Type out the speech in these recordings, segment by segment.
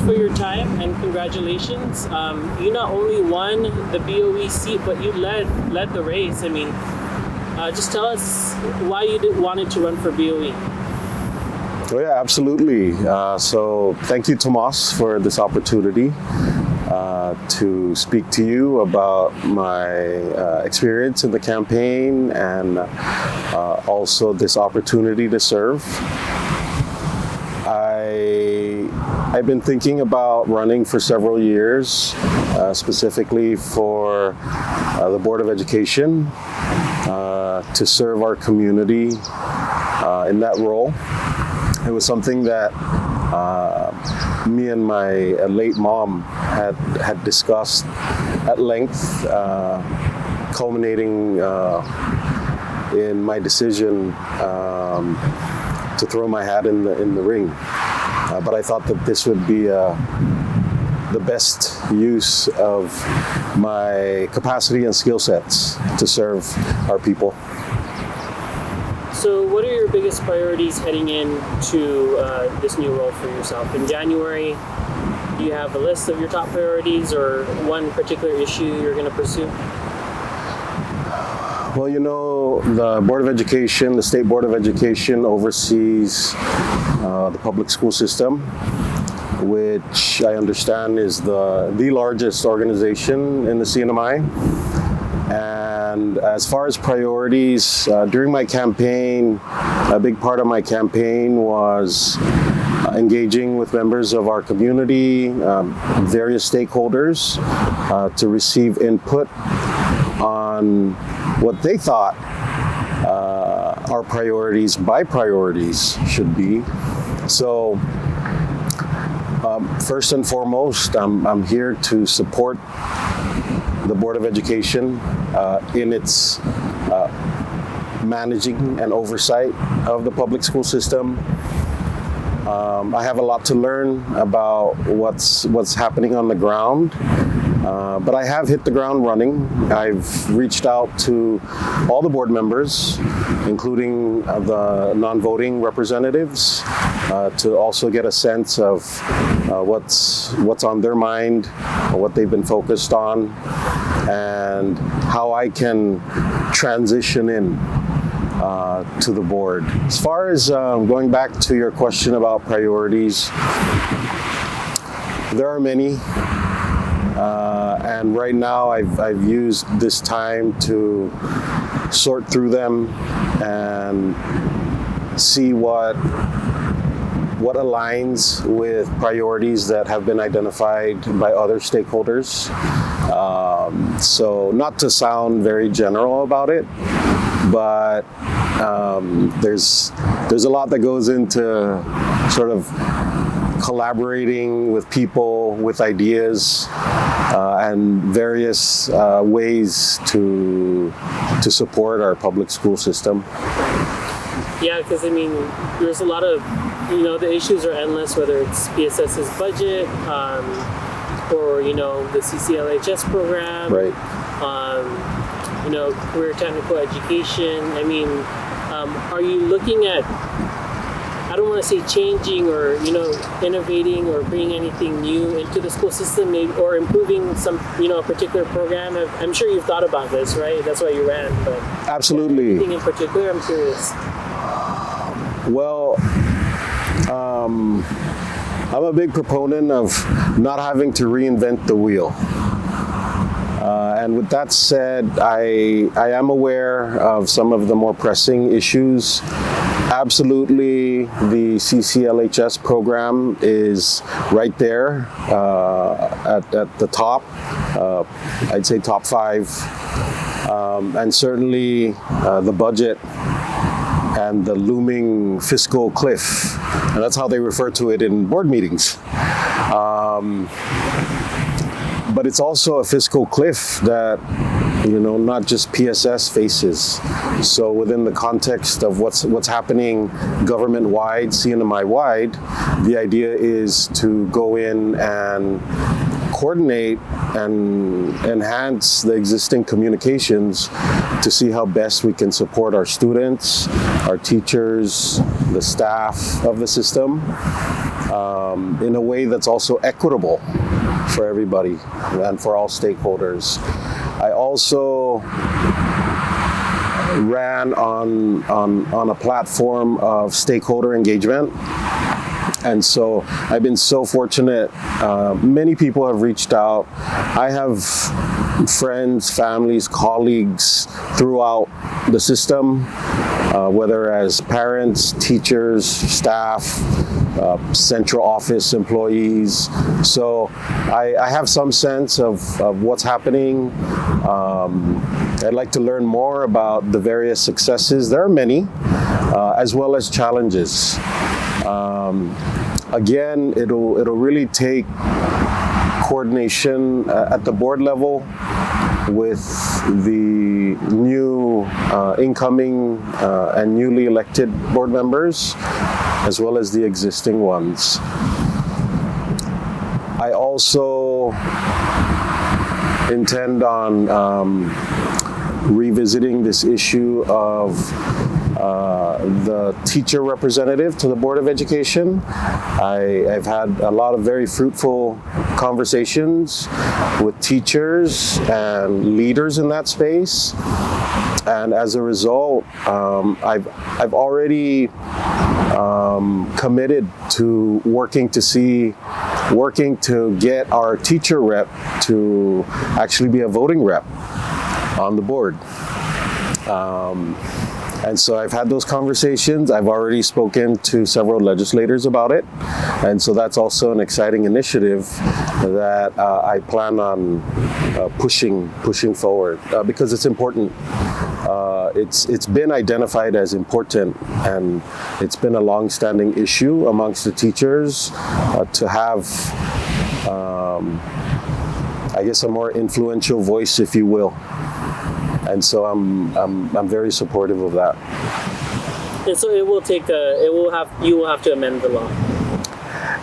for your time and congratulations. You not only won the BOE seat, but you led the race. I mean, just tell us why you wanted to run for BOE. Oh yeah, absolutely. So thank you, Tomas, for this opportunity to speak to you about my experience in the campaign and also this opportunity to serve. I've been thinking about running for several years, specifically for the Board of Education, to serve our community in that role. It was something that me and my late mom had discussed at length, culminating in my decision to throw my hat in the ring. But I thought that this would be the best use of my capacity and skill sets to serve our people. So what are your biggest priorities heading into this new role for yourself? In January, do you have a list of your top priorities or one particular issue you're going to pursue? Well, you know, the Board of Education, the State Board of Education oversees the public school system, which I understand is the largest organization in the CNMI. And as far as priorities, during my campaign, a big part of my campaign was engaging with members of our community, various stakeholders, to receive input on what they thought our priorities by priorities should be. So first and foremost, I'm here to support the Board of Education in its managing and oversight of the public school system. I have a lot to learn about what's happening on the ground, but I have hit the ground running. I've reached out to all the board members, including the non-voting representatives, to also get a sense of what's on their mind, what they've been focused on, and how I can transition in to the board. As far as going back to your question about priorities, there are many, and right now I've used this time to sort through them and see what aligns with priorities that have been identified by other stakeholders. So not to sound very general about it, but there's a lot that goes into sort of collaborating with people, with ideas, and various ways to support our public school system. Yeah, because I mean, there's a lot of, the issues are endless, whether it's PSS's budget, or, the CCLHS program. Right. Career technical education. I mean, are you looking at, I don't want to say changing or, innovating or bringing anything new into the school system, maybe, or improving some, a particular program? I'm sure you've thought about this, right? That's why you ran. But absolutely. Anything in particular? I'm curious. Well, I'm a big proponent of not having to reinvent the wheel. And with that said, I am aware of some of the more pressing issues. Absolutely, the CCLHS program is right there at the top. I'd say top 5. And certainly the budget and the looming fiscal cliff. And that's how they refer to it in board meetings. But it's also a fiscal cliff that, not just PSS faces. So within the context of what's happening government-wide, CNMI-wide, the idea is to go in and coordinate and enhance the existing communications to see how best we can support our students, our teachers, the staff of the system. in a way that's also equitable for everybody and for all stakeholders. I also ran on a platform of stakeholder engagement. And so I've been so fortunate. Many people have reached out. I have friends, families, colleagues throughout the system, whether as parents, teachers, staff, central office employees. So I have some sense of what's happening. I'd like to learn more about the various successes. There are many, as well as challenges. Again, it'll really take coordination at the board level with the new incoming and newly elected board members, as well as the existing ones. I also intend on revisiting this issue of the teacher representative to the Board of Education. I've had a lot of very fruitful conversations with teachers and leaders in that space. And as a result, I've already committed to working to get our teacher rep to actually be a voting rep on the board. And so I've had those conversations. I've already spoken to several legislators about it. And so that's also an exciting initiative that I plan on pushing forward because it's important. It's been identified as important, and it's been a long-standing issue amongst the teachers to have, I guess, a more influential voice, if you will. And so I'm very supportive of that. And so you will have to amend the law.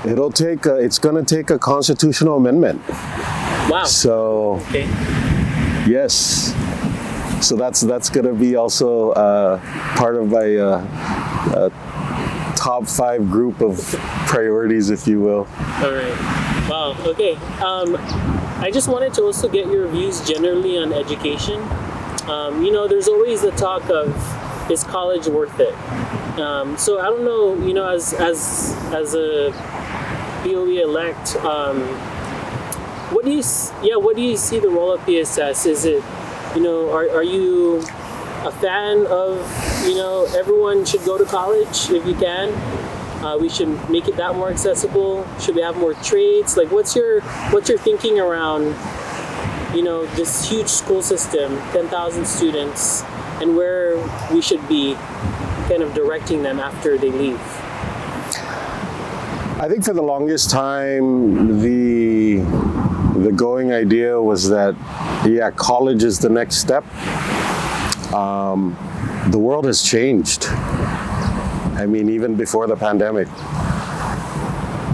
It's going to take a constitutional amendment. Wow. So okay. Yes. So that's going to be also part of my top 5 group of priorities, if you will. All right. Wow. Okay. I just wanted to also get your views generally on education. There's always the talk of, is college worth it? So I don't know, as a BOE elect, what do you see the role of PSS? Is it, are you a fan of, everyone should go to college if you can? We should make it that more accessible. Should we have more trades? Like, what's your thinking around, this huge school system, 10,000 students, and where we should be kind of directing them after they leave? I think for the longest time, the going idea was that, college is the next step. The world has changed. I mean, even before the pandemic.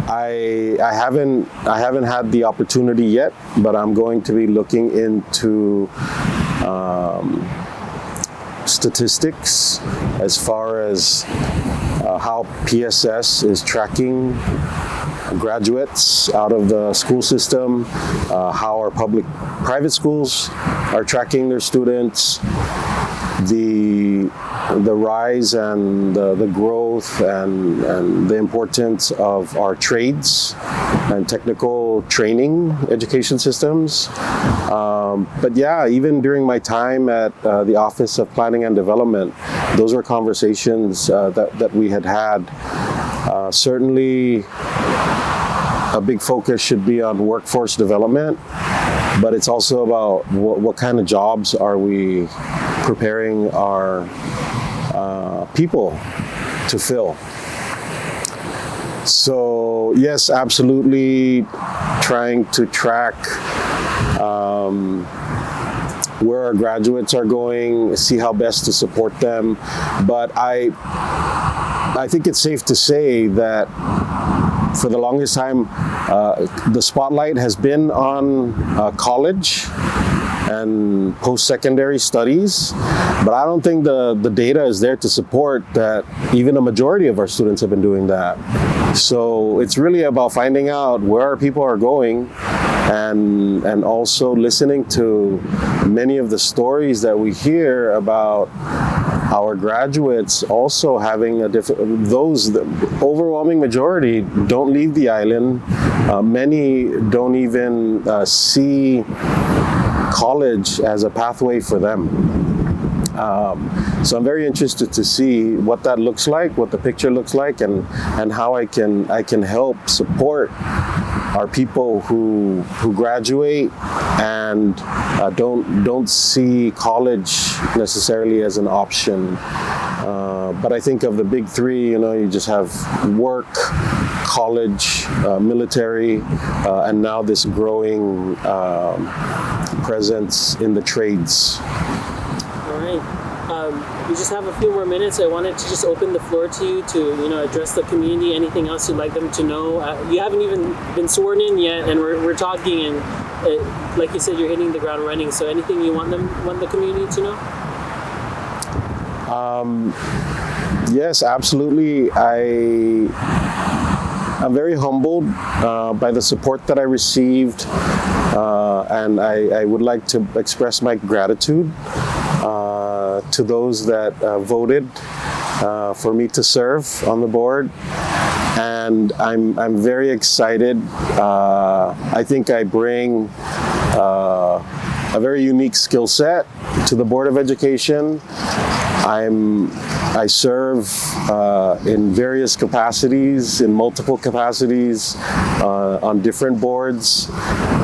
I haven't had the opportunity yet, but I'm going to be looking into statistics as far as how PSS is tracking graduates out of the school system, how our private schools are tracking their students, the rise and the growth and the importance of our trades and technical training education systems. But even during my time at the Office of Planning and Development, those were conversations that we had. Certainly, a big focus should be on workforce development, but it's also about what kind of jobs are we preparing our people to fill. So yes, absolutely trying to track where our graduates are going, see how best to support them. But I think it's safe to say that for the longest time, the spotlight has been on college and post-secondary studies, but I don't think the data is there to support that even a majority of our students have been doing that. So it's really about finding out where our people are going, and also listening to many of the stories that we hear about our graduates also having a different, the overwhelming majority don't leave the island. Many don't even see college as a pathway for them. So I'm very interested to see what that looks like, what the picture looks like, and how I can help support our people who graduate and don't see college necessarily as an option. But I think of the big three, you just have work, college, military, and now this growing presence in the trades. All right. We just have a few more minutes. I wanted to just open the floor to you to, address the community. Anything else you'd like them to know? You haven't even been sworn in yet, and we're talking, and like you said, you're hitting the ground running. So anything you want the community to know? Yes, absolutely. I'm very humbled by the support that I received, and I would like to express my gratitude to those that voted for me to serve on the board. And I'm very excited. I think I bring a very unique skill set to the Board of Education. I serve in various capacities, in multiple capacities, on different boards,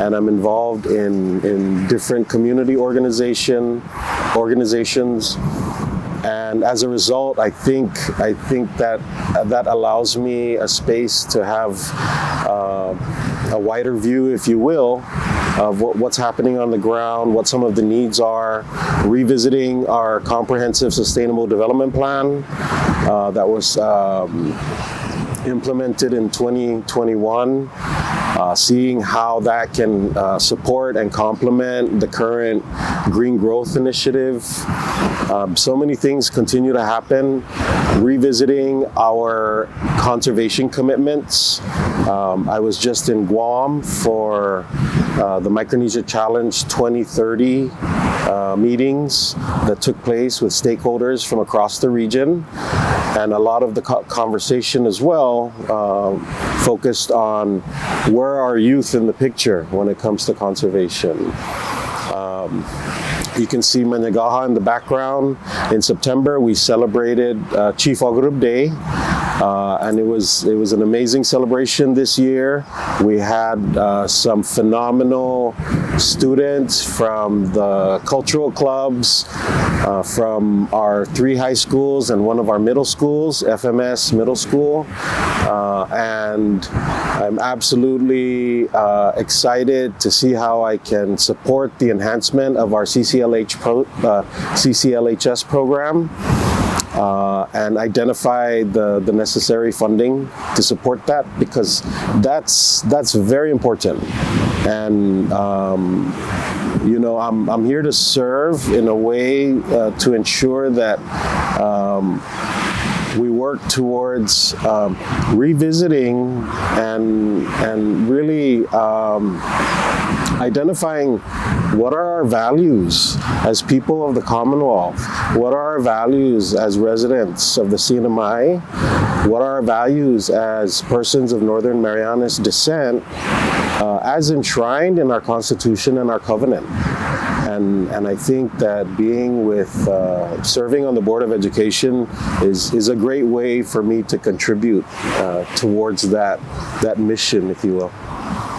and I'm involved in different community organizations. And as a result, I think that allows me a space to have a wider view, if you will, of what's happening on the ground, what some of the needs are, revisiting our comprehensive sustainable development plan that was implemented in 2021, seeing how that can support and complement the current green growth initiative. So many things continue to happen. Revisiting our conservation commitments. I was just in Guam for the Micronesia Challenge 2030 meetings that took place with stakeholders from across the region. And a lot of the conversation as well focused on where are youth in the picture when it comes to conservation. You can see Managaha in the background. In September, we celebrated Chief Ogurub Day, and it was an amazing celebration this year. We had some phenomenal students from the cultural clubs, from our 3 high schools and one of our middle schools, FMS Middle School, and I'm absolutely excited to see how I can support the enhancement of our CCLHS program and identify the necessary funding to support that, because that's very important. And I'm here to serve in a way to ensure that we work towards revisiting and really identifying what are our values as people of the Commonwealth, what are our values as residents of the CNMI, what are our values as persons of Northern Marianas descent, as enshrined in our Constitution and our covenant. And I think that serving on the Board of Education is a great way for me to contribute towards that mission, if you will.